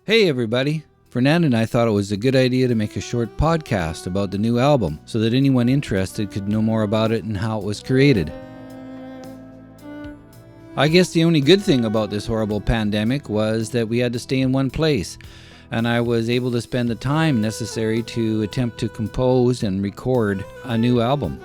Hey everybody! Fernando and I thought it was a good idea to make a short podcast about the new album so that anyone interested could know more about it and how it was created. I guess the only good thing about this horrible pandemic was that we had to stay in one place, and I was able to spend the time necessary to attempt to compose and record a new album.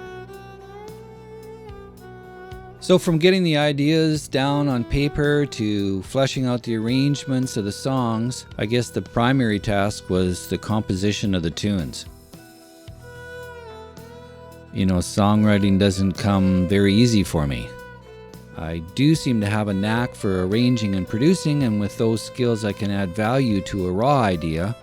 So from getting the ideas down on paper to fleshing out the arrangements of the songs, I guess the primary task was the composition of the tunes. Songwriting doesn't come very easy for me. I do seem to have a knack for arranging and producing, and with those skills I can add value to a raw idea,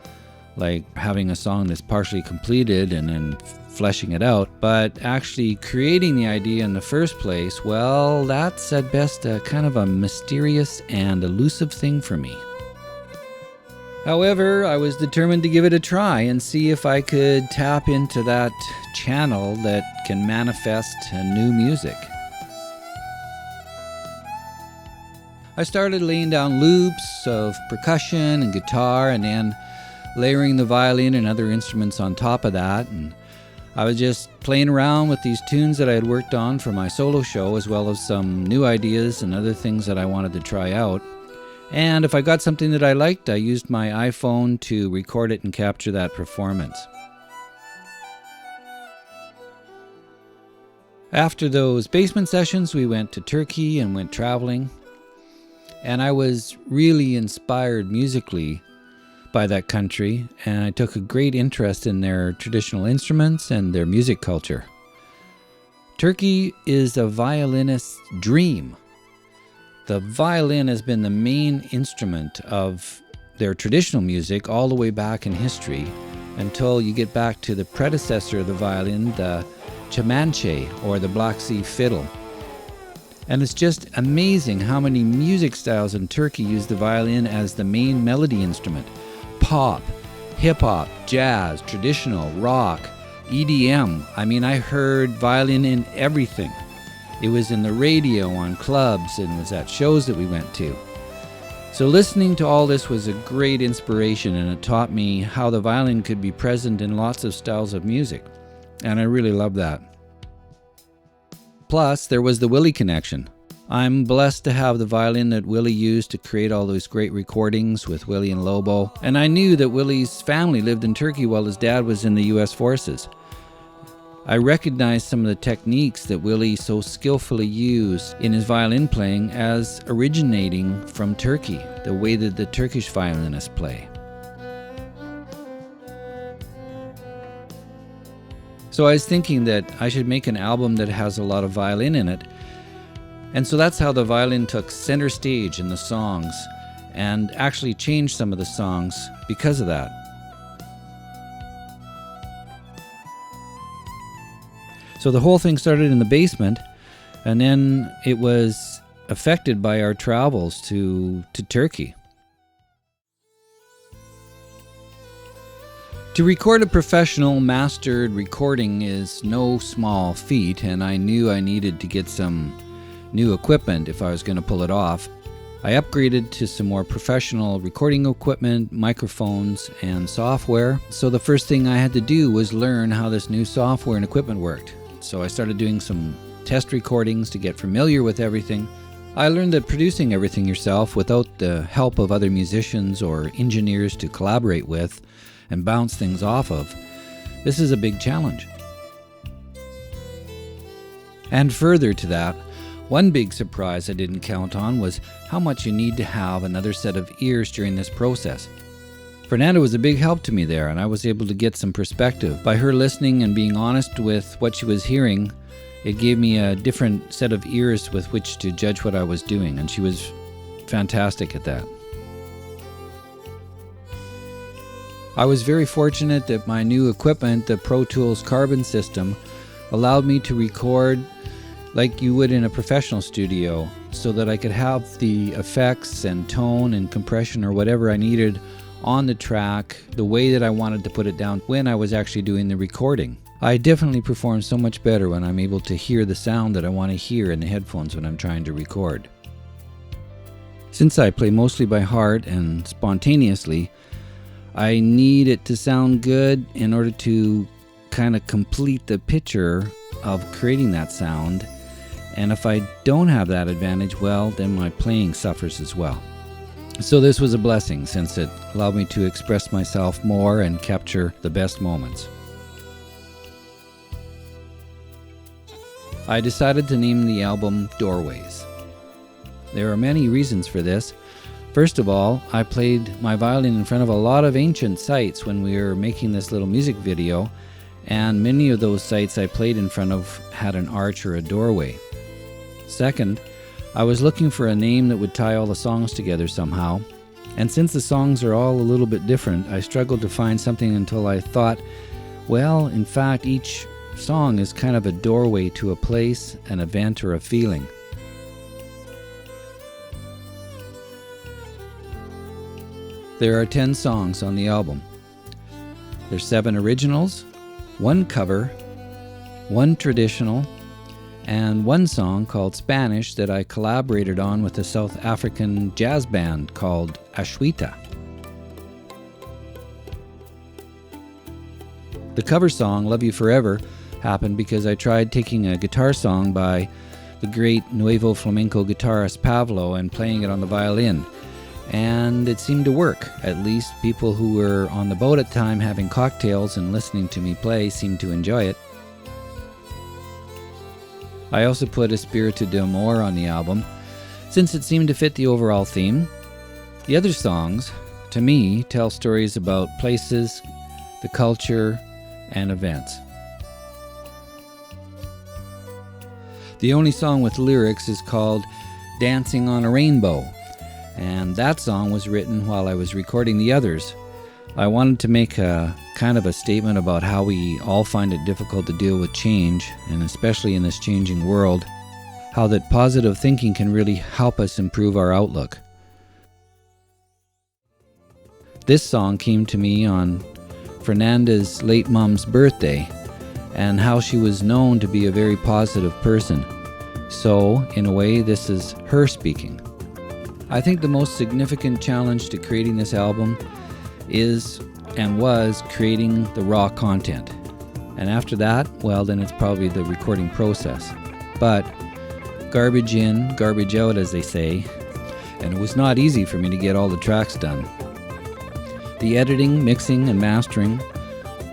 like having a song that's partially completed and then fleshing it out. But actually creating the idea in the first place, well, that's at best a kind of a mysterious and elusive thing for me. However, I was determined to give it a try and see if I could tap into that channel that can manifest new music. I started laying down loops of percussion and guitar and then layering the violin and other instruments on top of that, and I was just playing around with these tunes that I had worked on for my solo show, as well as some new ideas and other things that I wanted to try out. And if I got something that I liked, I used my iPhone to record it and capture that performance. After those basement sessions, we went to Turkey and went traveling, and I was really inspired musically by that country, and I took a great interest in their traditional instruments and their music culture. Turkey is a violinist's dream. The violin has been the main instrument of their traditional music all the way back in history until you get back to the predecessor of the violin, the kemanche, or the Black Sea fiddle. And it's just amazing how many music styles in Turkey use the violin as the main melody instrument. Pop, hip-hop, jazz, traditional, rock, EDM. I heard violin in everything. It was in the radio, on clubs, and was at shows that we went to. So listening to all this was a great inspiration, and it taught me how the violin could be present in lots of styles of music. And I really love that. Plus, there was the Willie connection. I'm blessed to have the violin that Willie used to create all those great recordings with Willie and Lobo, and I knew that Willie's family lived in Turkey while his dad was in the U.S. forces. I recognized some of the techniques that Willie so skillfully used in his violin playing as originating from Turkey, the way that the Turkish violinists play. So I was thinking that I should make an album that has a lot of violin in it. And so that's how the violin took center stage in the songs and actually changed some of the songs because of that. So the whole thing started in the basement, and then it was affected by our travels to Turkey. To record a professional mastered recording is no small feat, and I knew I needed to get some new equipment if I was going to pull it off. I upgraded to some more professional recording equipment, microphones, and software. So the first thing I had to do was learn how this new software and equipment worked. So I started doing some test recordings to get familiar with everything. I learned that producing everything yourself without the help of other musicians or engineers to collaborate with and bounce things off of, this is a big challenge. And further to that, one big surprise I didn't count on was how much you need to have another set of ears during this process. Fernanda was a big help to me there, and I was able to get some perspective. By her listening and being honest with what she was hearing, it gave me a different set of ears with which to judge what I was doing, and she was fantastic at that. I was very fortunate that my new equipment, the Pro Tools Carbon system, allowed me to record like you would in a professional studio, so that I could have the effects and tone and compression or whatever I needed on the track the way that I wanted to put it down when I was actually doing the recording. I definitely perform so much better when I'm able to hear the sound that I want to hear in the headphones when I'm trying to record. Since I play mostly by heart and spontaneously, I need it to sound good in order to kind of complete the picture of creating that sound. And if I don't have that advantage, well, then my playing suffers as well. So this was a blessing since it allowed me to express myself more and capture the best moments. I decided to name the album Doorways. There are many reasons for this. First of all, I played my violin in front of a lot of ancient sites when we were making this little music video, and many of those sites I played in front of had an arch or a doorway. Second, I was looking for a name that would tie all the songs together somehow, and since the songs are all a little bit different, I struggled to find something until I thought, well, in fact, each song is kind of a doorway to a place, an event, or a feeling. There are 10 songs on the album. There's 7 originals, 1 cover, 1 traditional, and 1 song called Spanish that I collaborated on with a South African jazz band called Ashwita. The cover song, Love You Forever, happened because I tried taking a guitar song by the great Nuevo Flamenco guitarist Pablo and playing it on the violin. And it seemed to work. At least people who were on the boat at the time having cocktails and listening to me play seemed to enjoy it. I also put Espiritu de Amor on the album, since it seemed to fit the overall theme. The other songs, to me, tell stories about places, the culture, and events. The only song with lyrics is called Dancing on a Rainbow, and that song was written while I was recording the others. I wanted to make a kind of a statement about how we all find it difficult to deal with change, and especially in this changing world, how that positive thinking can really help us improve our outlook. This song came to me on Fernanda's late mom's birthday, and how she was known to be a very positive person. So, in a way, this is her speaking. I think the most significant challenge to creating this album is and was creating the raw content. And after that, well, then it's probably the recording process. But garbage in, garbage out, as they say, and it was not easy for me to get all the tracks done. The editing, mixing, and mastering,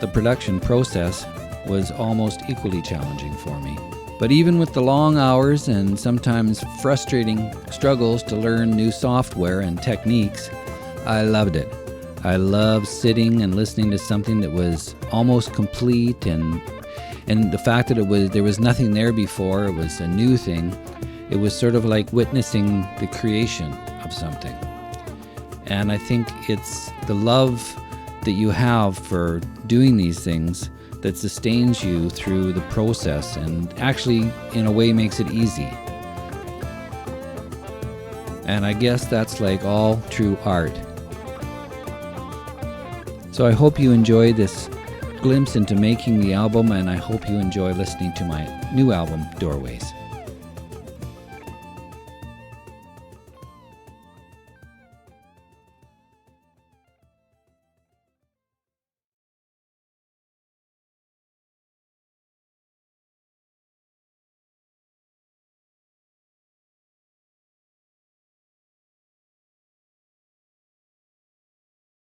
the production process, was almost equally challenging for me. But even with the long hours and sometimes frustrating struggles to learn new software and techniques, I loved it. I loved sitting and listening to something that was almost complete, and the fact that there was nothing there before, it was a new thing. It was sort of like witnessing the creation of something. And I think it's the love that you have for doing these things that sustains you through the process and actually, in a way, makes it easy. And I guess that's like all true art. So I hope you enjoy this glimpse into making the album, and I hope you enjoy listening to my new album, Doorways.